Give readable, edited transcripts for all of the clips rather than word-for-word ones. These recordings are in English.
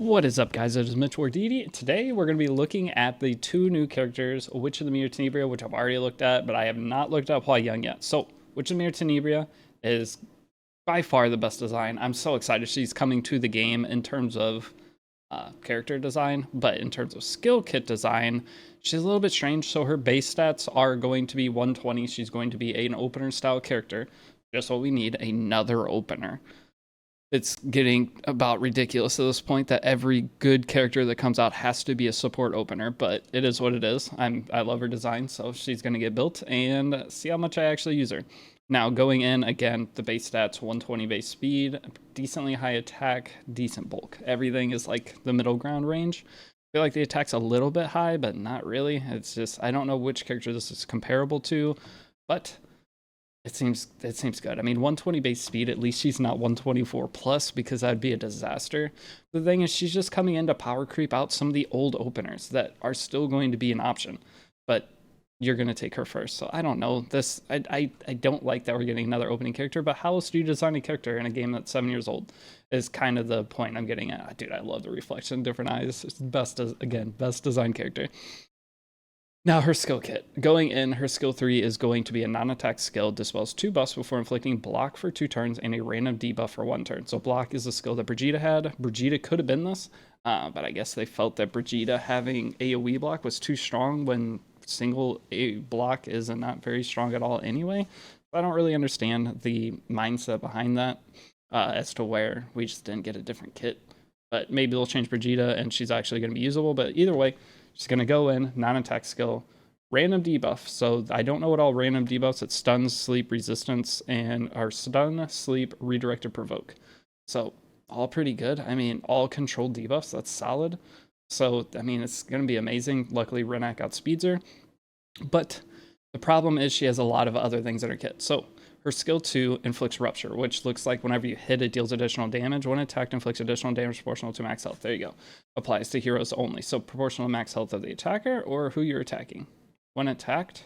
What is up, guys? It is Mitch or Deity. Today we're going to be looking at the two new characters, Witch of the Mirror Tenebria, which I've already looked at, but I have not looked at Hwayoung yet. So, Witch of the Mirror Tenebria is by far the best design. I'm so excited she's coming to the game in terms of character design, but in terms of skill kit design, she's a little bit strange. So her base stats are going to be 120. She's going to be an opener style character. Just what we need, another opener. It's getting about ridiculous at this point that every good character that comes out has to be a support opener, but it is what it is. I love her design, so she's going to get built and see how much I actually use her. Now, going in, again, the base stats, 120 base speed, decently high attack, decent bulk. Everything is like the middle ground range. I feel like the attack's a little bit high, but not really. It's just, I don't know which character this is comparable to, but it seems good. I mean, 120 base speed, at least she's not 124 plus, because that'd be a disaster. The thing is, she's just coming in to power creep out some of the old openers that are still going to be an option, but you're going to take her first. So I don't know. This I don't like that we're getting another opening character, but how else do you design a character in a game that's 7 years old is kind of the point I'm getting at. Dude, I love the reflection, different eyes. It's best design character. Now, her skill kit. Going in, her skill 3 is going to be a non-attack skill, dispels 2 buffs before inflicting block for 2 turns and a random debuff for 1 turn. So block is a skill that Brigitte had. Brigitte could have been this, but I guess they felt that Brigitte having AoE block was too strong when single A block is not very strong at all anyway. So I don't really understand the mindset behind that as to where we just didn't get a different kit. But maybe they'll change Brigitte and she's actually going to be usable, but either way, she's going to go in, non-attack skill, random debuff. So I don't know what all random debuffs. It's stun, sleep, resistance, and our stun, sleep, redirected, provoke. So all pretty good. I mean, all controlled debuffs. That's solid. So, I mean, it's going to be amazing. Luckily, Renak outspeeds her. But the problem is she has a lot of other things in her kit. So her skill 2 inflicts rupture, which looks like whenever you hit, it deals additional damage. When attacked, inflicts additional damage proportional to max health. There you go. Applies to heroes only. So proportional to max health of the attacker or who you're attacking. When attacked,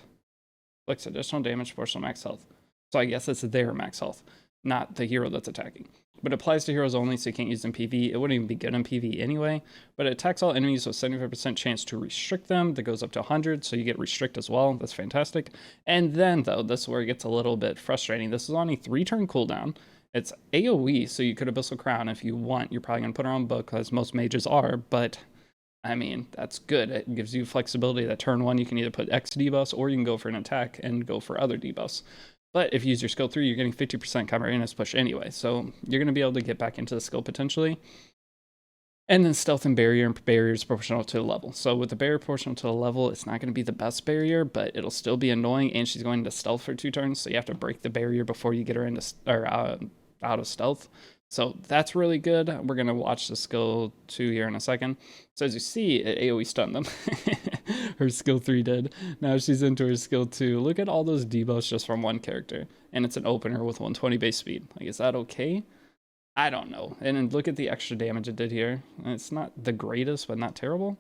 inflicts additional damage proportional to max health. So I guess it's their max health, not the hero that's attacking. But it applies to heroes only, so you can't use it in PvE. It wouldn't even be good in PvE anyway. But it attacks all enemies with 75% chance to restrict them. That goes up to 100, so you get restrict as well. That's fantastic. And then, though, this is where it gets a little bit frustrating. This is on a 3-turn cooldown. It's AoE, so you could Abyssal Crown if you want. You're probably going to put her on book, as most mages are. But, I mean, that's good. It gives you flexibility that turn 1, you can either put X debuffs, or you can go for an attack and go for other debuffs. But if you use your skill 3, you're getting 50% Chimeranus push anyway. So you're going to be able to get back into the skill potentially. And then stealth and barrier is proportional to the level. So with the barrier proportional to the level, it's not going to be the best barrier, but it'll still be annoying. And she's going to stealth for 2 turns. So you have to break the barrier before you get her into out of stealth. So that's really good. We're going to watch the skill 2 here in a second. So as you see, it AoE stunned them. Her skill 3 did. Now she's into her skill 2. Look at all those debuffs just from one character. And it's an opener with 120 base speed. Like, is that okay? I don't know. And then look at the extra damage it did here. It's not the greatest, but not terrible.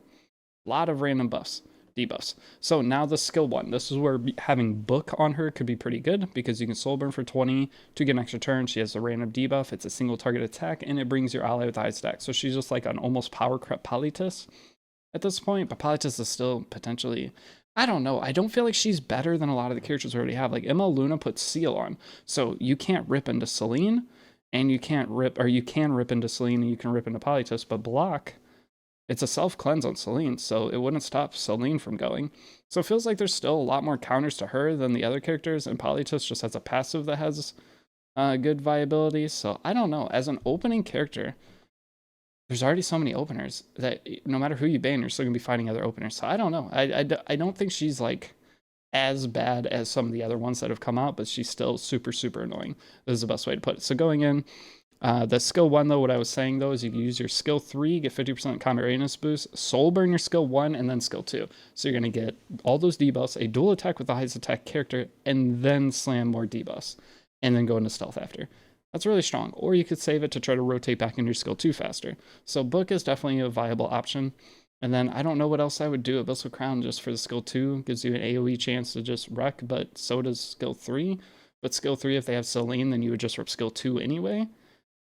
A lot of random buffs. Debuffs. So now the skill 1. This is where having book on her could be pretty good because you can soul burn for 20 to get an extra turn. She has a random debuff. It's a single target attack and it brings your ally with the high stack. So she's just like an almost power crept Politis at this point, but Politis is still potentially, I don't know. I don't feel like she's better than a lot of the characters we already have. Like ML Luna puts Seal on, so you can't rip into Selene and you can't rip, or you can rip into Selene and you can rip into Politis, but block, it's a self-cleanse on Selene, so it wouldn't stop Selene from going. So it feels like there's still a lot more counters to her than the other characters, and Politis just has a passive that has good viability. So I don't know. As an opening character, there's already so many openers that no matter who you ban, you're still going to be fighting other openers. So I don't know. I don't think she's like as bad as some of the other ones that have come out, but she's still super, super annoying. This is the best way to put it. So going in, the skill 1, though, what I was saying, though, is you can use your skill 3, get 50% Chimeranus boost, soul burn your skill 1, and then skill 2. So you're going to get all those debuffs, a dual attack with the highest attack character, and then slam more debuffs, and then go into stealth after. That's really strong. Or you could save it to try to rotate back into your skill 2 faster. So book is definitely a viable option. And then I don't know what else I would do. Abyssal Crown just for the skill 2 gives you an AoE chance to just wreck, but so does skill 3. But skill 3, if they have Selene, then you would just rip skill 2 anyway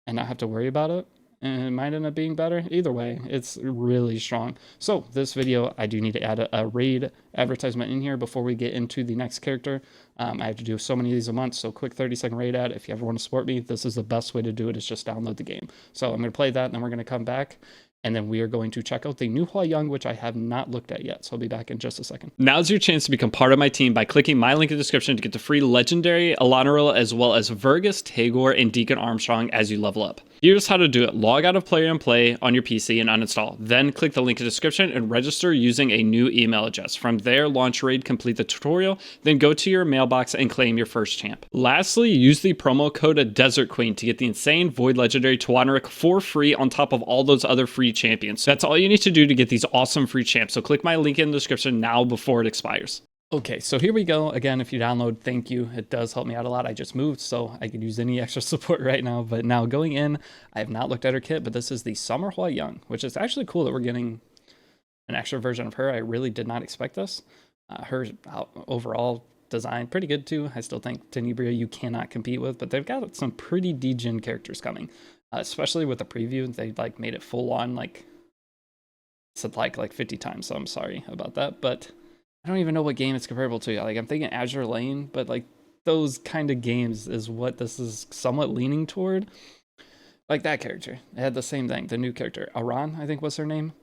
and not have to worry about it. and it might end up being better. Either way, it's really strong. So this video, I do need to add a raid advertisement in here before we get into the next character. I have to do so many of these a month, so quick 30-second raid ad. If you ever want to support me, this is the best way to do it, is just download the game. So I'm going to play that, and then we're going to come back, and then we are going to check out the new Hwayoung, which I have not looked at yet. So I'll be back in just a second. Now's your chance to become part of my team by clicking my link in the description to get the free Legendary Alanaril, as well as Vergus, Tagore, and Deacon Armstrong as you level up. Here's how to do it. Log out of Play and Play on your PC and uninstall. Then click the link in the description and register using a new email address. From there, launch raid, complete the tutorial, then go to your mailbox and claim your first champ. Lastly, use the promo code Desert Queen to get the insane Void Legendary Tawanarik for free on top of all those other free champions. That's all you need to do to get these awesome free champs. So click my link in the description now before it expires. Okay, so here we go. Again, if you download, thank you. It does help me out a lot. I just moved, so I could use any extra support right now. But now going in, I have not looked at her kit, but this is the Summer Hwayoung, which is actually cool that we're getting an extra version of her. I really did not expect this. Her overall design, pretty good too. I still think Tenebria you cannot compete with, but they've got some pretty degen characters coming, especially with the preview. They like made it full on, like said like 50 times, so I'm sorry about that, but I don't even know what game it's comparable to. Like, I'm thinking Azure Lane, but like those kind of games is what this is somewhat leaning toward. Like that character, it had the same thing. The new character, Argent, I think was her name.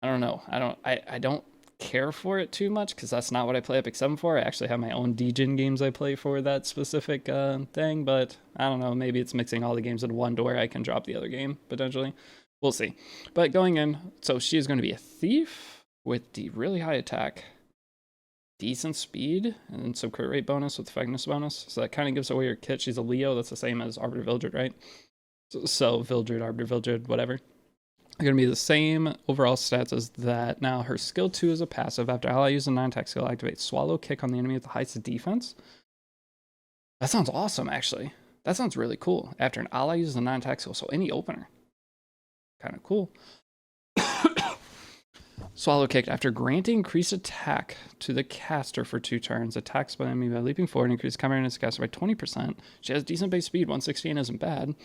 I don't know. I don't care for it too much because that's not what I play Epic 7 for. I actually have my own degen games I play for that specific thing, but I don't know. Maybe it's mixing all the games into one to where I can drop the other game potentially. We'll see. But going in, so she is going to be a thief with the really high attack, decent speed, and some crit rate bonus with effectiveness bonus. So that kind of gives away your kit. She's a Leo. That's the same as Arbiter Vildred, right? So Vildred, Arbiter Vildred, whatever. They're going to be the same overall stats as that. Now, her skill 2 is a passive. After ally uses a non-attack skill, activate Swallow Kick on the enemy with the highest defense. That sounds awesome, actually. That sounds really cool. After an ally uses a non-attack skill, so any opener. Kind of cool. Swallow Kick. After granting increased attack to the caster for 2 turns, attacks by enemy by leaping forward, increase cover in its caster by 20%. She has decent base speed, 116 isn't bad.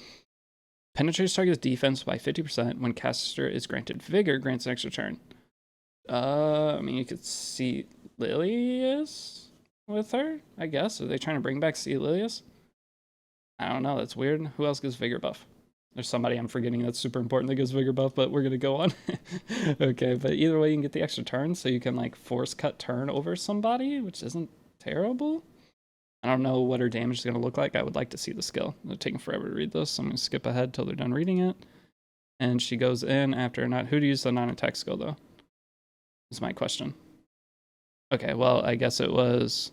Penetrates target's defense by 50% when caster is granted vigor, grants an extra turn. I mean, you could see Lilius with her, I guess. Are they trying to bring back C. Lilius? I don't know, that's weird. Who else gives vigor buff? There's somebody I'm forgetting that's super important that gives vigor buff, but we're going to go on. Okay, but either way, you can get the extra turn, so you can like force cut turn over somebody, which isn't terrible. I don't know what her damage is going to look like. I would like to see the skill. It's taking forever to read this, so I'm going to skip ahead till they're done reading it. And she goes in after not. Who to use the non-attack skill, though? Is my question. Okay, well, I guess it was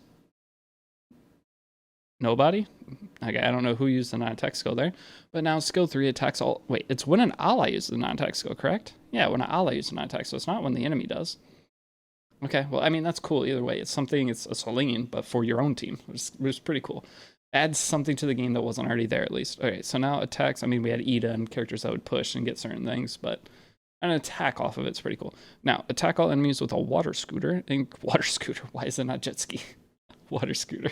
nobody. Okay, I don't know who used the non-attack skill there. But now skill 3 attacks all... Wait, it's when an ally uses the non-attack skill, correct? Yeah, when an ally uses the non-attack, so it's not when the enemy does. Okay, well, I mean, that's cool either way. It's something, it's a Celine, but for your own team, which is pretty cool. Adds something to the game that wasn't already there, at least. Okay, so now attacks, I mean, we had Ida and characters that would push and get certain things, but an attack off of it's pretty cool. Now, attack all enemies with a water scooter. And water scooter, why is it not jet ski? Water scooter.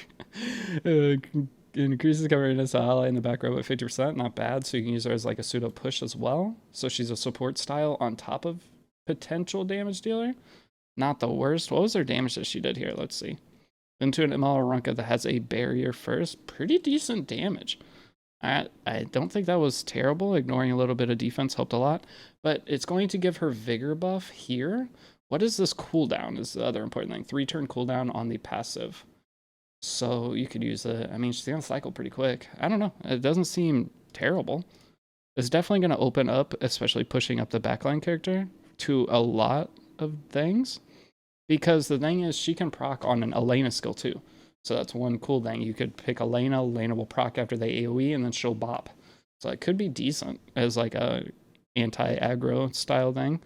Increases cover in its ally in the back row by 50%, not bad, so you can use her as like a pseudo push as well. So she's a support style on top of potential damage dealer. Not the worst. What was her damage that she did here? Let's see. Into an Runka that has a barrier first. Pretty decent damage. I don't think that was terrible. Ignoring a little bit of defense helped a lot. But it's going to give her vigor buff here. What is this cooldown is the other important thing. 3-turn cooldown on the passive. So you could use it. I mean, she's going to cycle pretty quick. I don't know. It doesn't seem terrible. It's definitely going to open up, especially pushing up the backline character, to a lot of things, because the thing is she can proc on an Elena skill too, so that's one cool thing. You could pick Elena will proc after they AoE and then she'll bop, so it could be decent as like a anti-aggro style thing.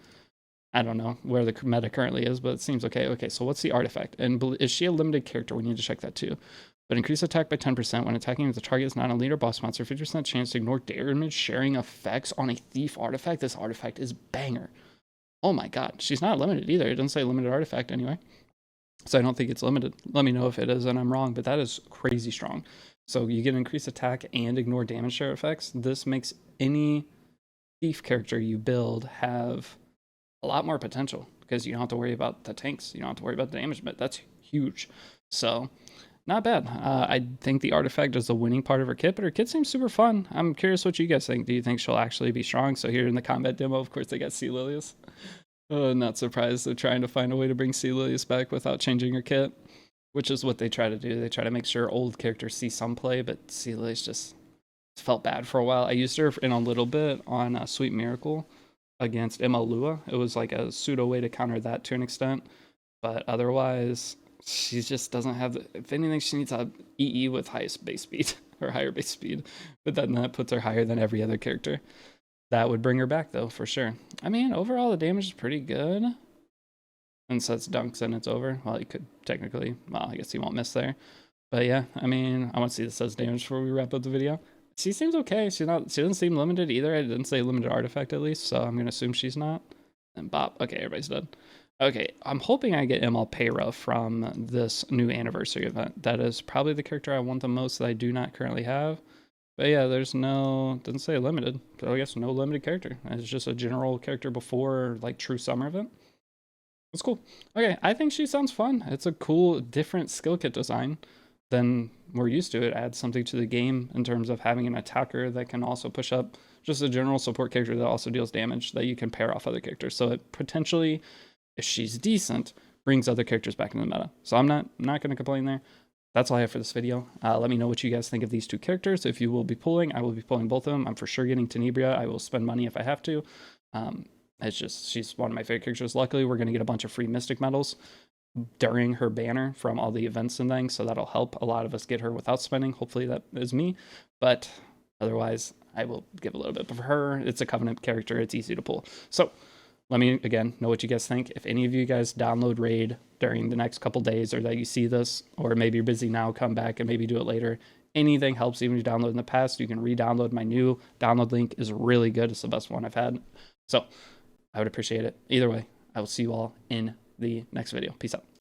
I don't know where the meta currently is, but it seems okay. So what's the artifact, and is she a limited character? We need to check that too. But increase attack by 10% when attacking with the target is not a leader boss monster. 50% chance to ignore damage sharing effects on a thief artifact. This artifact is banger. Oh my god, she's not limited either. It doesn't say limited artifact anyway. So I don't think it's limited. Let me know if it is and I'm wrong, but that is crazy strong. So you get increased attack and ignore damage share effects. This makes any thief character you build have a lot more potential because you don't have to worry about the tanks. You don't have to worry about the damage, but that's huge. So not bad. I think the artifact is the winning part of her kit, but her kit seems super fun. I'm curious what you guys think. Do you think she'll actually be strong? So here in the combat demo, of course, they got Sea Lilius. Not surprised they're trying to find a way to bring Sea Lilius back without changing her kit, which is what they try to do. They try to make sure old characters see some play, but Sea Lilius just felt bad for a while. I used her in a little bit on Sweet Miracle against Imalua. It was like a pseudo way to counter that to an extent, but otherwise she just doesn't have the, if anything, she needs a EE with highest base speed or higher base speed, but then that puts her higher than every other character. That would bring her back though, for sure. I mean, overall the damage is pretty good. And sets dunks and it's over. Well, he could technically, well, I guess he won't miss there. But yeah, I mean, I want to see the sets damage before we wrap up the video. She seems okay. She doesn't seem limited either. I didn't say limited artifact at least, so I'm gonna assume she's not. And bop. Okay, everybody's dead. Okay, I'm hoping I get Imalpera from this new anniversary event. That is probably the character I want the most that I do not currently have. But yeah, there's no, doesn't say limited. So I guess no limited character. It's just a general character before like true summer event. It's cool. Okay, I think she sounds fun. It's a cool, different skill kit design than we're used to. It adds something to the game in terms of having an attacker that can also push up, just a general support character that also deals damage that you can pair off other characters. So it potentially, if she's decent, brings other characters back into the meta. So I'm not going to complain there. That's all I have for this video. Let me know what you guys think of these two characters. If you will be pulling, I will be pulling both of them. I'm for sure getting Tenebria. I will spend money if I have to. It's just, she's one of my favorite characters. Luckily, we're going to get a bunch of free Mystic medals during her banner from all the events and things, so that'll help a lot of us get her without spending. Hopefully that is me, but otherwise I will give a little bit. But for her, it's a Covenant character. It's easy to pull. So let me, again, know what you guys think. If any of you guys download Raid during the next couple days, or that you see this, or maybe you're busy now, come back and maybe do it later. Anything helps. Even if you download in the past, you can re-download. My new download link is really good. It's the best one I've had. So I would appreciate it. Either way, I will see you all in the next video. Peace out.